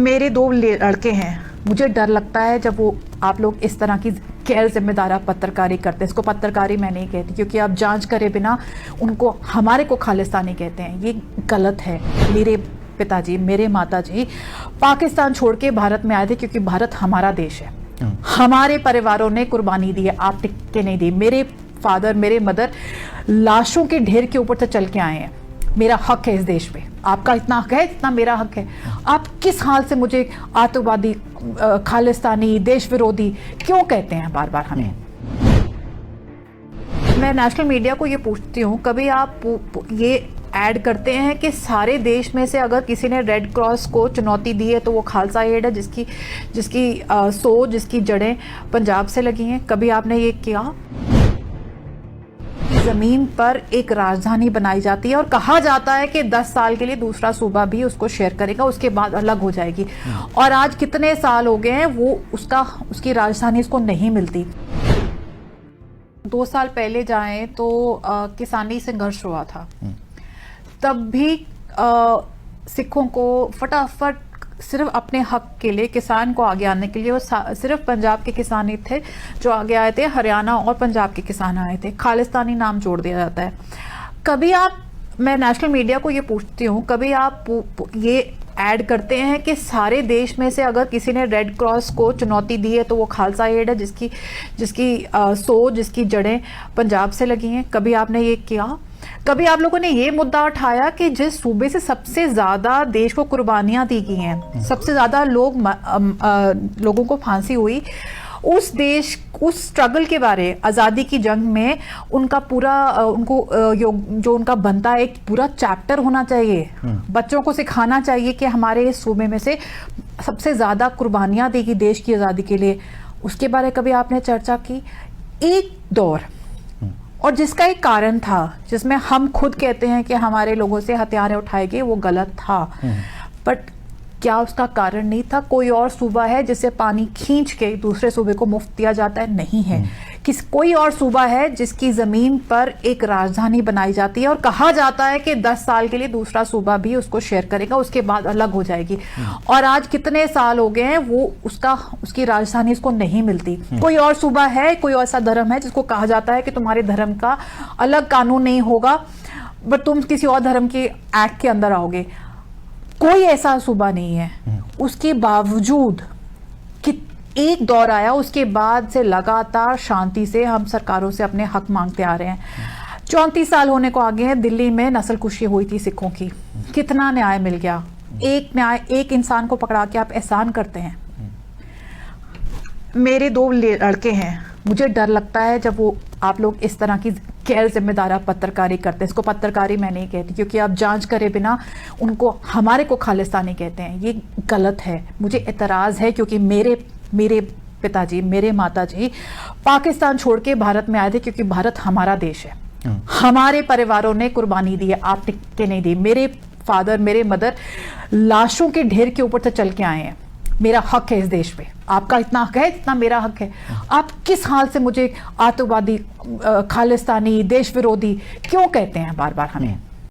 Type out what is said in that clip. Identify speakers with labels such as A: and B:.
A: मेरे दो लड़के हैं। मुझे डर लगता है जब वो आप लोग इस तरह की गैर जिम्मेदार पत्रकारी करते हैं। इसको पत्रकारी मैं नहीं कहती, क्योंकि आप जांच करे बिना उनको हमारे को खालिस्तानी कहते हैं, ये गलत है। मेरे पिताजी, मेरे माताजी पाकिस्तान छोड़ के भारत में आए थे क्योंकि भारत हमारा देश है। हमारे परिवारों ने कुर्बानी दी है, आप टिक के नहीं दी। मेरे फादर, मेरे मदर लाशों के ढेर के ऊपर से चल के आए हैं। मेरा हक है इस देश पे, आपका इतना हक है इतना मेरा हक है। आप किस हाल से मुझे आतंकवादी, खालिस्तानी, देश विरोधी क्यों कहते हैं बार बार हमें? मैं नेशनल मीडिया को ये पूछती हूँ, कभी आप ये ऐड करते हैं कि सारे देश में से अगर किसी ने रेड क्रॉस को चुनौती दी है तो वो खालसा एड है, जिसकी सोच, जिसकी जड़ें पंजाब से लगी हैं? कभी आपने ये किया? जमीन पर एक राजधानी बनाई जाती है और कहा जाता है कि 10 साल के लिए दूसरा सूबा भी उसको शेयर करेगा, उसके बाद अलग हो जाएगी। और आज कितने साल हो गए हैं वो उसकी राजधानी उसको नहीं मिलती। 2 साल पहले जाएं तो किसानी संघर्ष हुआ था, तब भी सिखों को फटाफट सिर्फ अपने हक के लिए, किसान को आगे आने के लिए, वो सिर्फ पंजाब के किसान ही थे जो आगे आए थे, हरियाणा और पंजाब के किसान आए थे। खालिस्तानी नाम जोड़ दिया जाता है। कभी मैं नेशनल मीडिया को ये पूछती हूँ, कभी आप ये ऐड करते हैं कि सारे देश में से अगर किसी ने रेड क्रॉस को चुनौती दी है तो वो खालसा एड है, जिसकी सोच, जिसकी जड़ें पंजाब से लगी हैं? कभी आपने ये किया? कभी आप लोगों ने ये मुद्दा उठाया कि जिस सूबे से सबसे ज्यादा देश को कुर्बानियां दी गई हैं, सबसे ज्यादा लोगों को फांसी हुई, उस देश, उस स्ट्रगल के बारे, आज़ादी की जंग में उनका पूरा जो उनका बनता है एक पूरा चैप्टर होना चाहिए। बच्चों को सिखाना चाहिए कि हमारे इस सूबे में से सबसे ज़्यादा कुर्बानियां दी गई देश की आज़ादी के लिए। उसके बारे कभी आपने चर्चा की? एक दौर और जिसका एक कारण था, जिसमें हम खुद कहते हैं कि हमारे लोगों से हथियार उठाए गए, वो गलत था, बट क्या उसका कारण नहीं था? कोई और सूबा है जिससे पानी खींच के दूसरे सूबे को मुफ्त दिया जाता है? नहीं है। कोई और सूबा है जिसकी जमीन पर एक राजधानी बनाई जाती है और कहा जाता है कि 10 साल के लिए दूसरा सूबा भी उसको शेयर करेगा, उसके बाद अलग हो जाएगी। और आज कितने साल हो गए हैं वो उसकी राजधानी उसको नहीं मिलती। कोई और सूबा है, कोई ऐसा धर्म है जिसको कहा जाता है कि तुम्हारे धर्म का अलग कानून नहीं होगा, बट तुम किसी और धर्म के एक्ट के अंदर आओगे। कोई ऐसा सूबा नहीं है। उसके बावजूद कि एक दौर आया, उसके बाद से लगातार शांति से हम सरकारों से अपने हक मांगते आ रहे हैं। 34 साल होने को आगे हैं। दिल्ली में नस्लकुशी हुई थी सिखों की, कितना न्याय मिल गया? एक इंसान को पकड़ा के आप एहसान करते हैं। मेरे 2 लड़के हैं। मुझे डर लगता है जब वो आप लोग इस तरह की गैर जिम्मेदार पत्रकारी करते हैं। इसको पत्रकारी मैं नहीं कहती, क्योंकि आप जांच करे बिना उनको हमारे को खालिस्तानी कहते हैं, ये गलत है। मुझे एतराज़ है क्योंकि मेरे पिताजी, मेरे माताजी पाकिस्तान छोड़ के भारत में आए थे क्योंकि भारत हमारा देश है। हमारे परिवारों ने कुर्बानी दी है, आप टिक के नहीं दी। मेरे फादर, मेरे मदर लाशों के ढेर के ऊपर से चल के आए हैं। मेरा हक है इस देश पे, आपका इतना हक है इतना मेरा हक है। आप किस हाल से मुझे आतंकवादी, खालिस्तानी, देश विरोधी क्यों कहते हैं बार बार हमें?